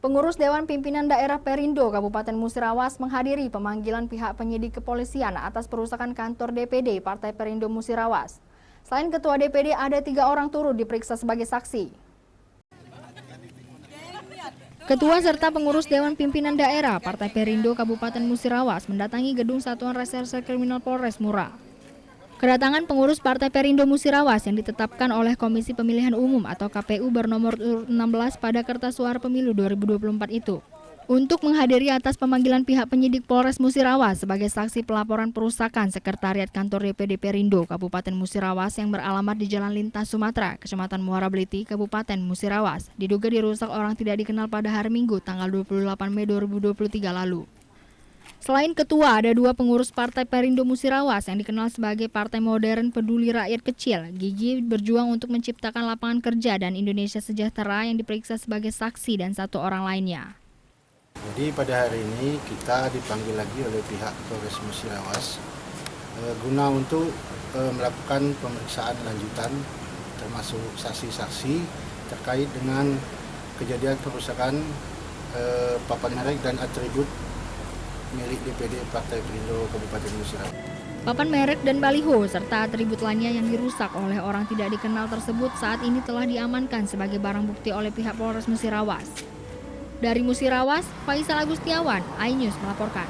Pengurus Dewan Pimpinan Daerah Perindo Kabupaten Musirawas menghadiri pemanggilan pihak penyidik kepolisian atas perusakan kantor DPD Partai Perindo Musirawas. Selain Ketua DPD, ada 3 orang turut diperiksa sebagai saksi. Ketua serta pengurus Dewan Pimpinan Daerah Partai Perindo Kabupaten Musirawas mendatangi gedung Satuan Reserse Kriminal Polres Mura. Kedatangan pengurus Partai Perindo Musirawas yang ditetapkan oleh Komisi Pemilihan Umum atau KPU bernomor urut 16 pada kertas suara pemilu 2024 itu untuk menghadiri atas pemanggilan pihak penyidik Polres Musirawas sebagai saksi pelaporan perusakan sekretariat kantor DPD Perindo Kabupaten Musirawas yang beralamat di Jalan Lintas Sumatera, Kecamatan Muara Beliti, Kabupaten Musirawas, diduga dirusak orang tidak dikenal pada hari Minggu tanggal 28 Mei 2023 lalu. Selain ketua, ada 2 pengurus Partai Perindo Musirawas yang dikenal sebagai Partai Modern Peduli Rakyat Kecil, gigih berjuang untuk menciptakan lapangan kerja dan Indonesia Sejahtera yang diperiksa sebagai saksi dan 1 orang lainnya. Jadi pada hari ini kita dipanggil lagi oleh pihak Polres Musirawas guna untuk melakukan pemeriksaan lanjutan termasuk saksi-saksi terkait dengan kejadian perusakan papan merek dan atribut milik DPD Partai Perindo Kabupaten Musirawas. Papan merek dan baliho serta atribut lainnya yang dirusak oleh orang tidak dikenal tersebut saat ini telah diamankan sebagai barang bukti oleh pihak Polres Musirawas. Dari Musirawas, Faisal Agustiawan, iNews melaporkan.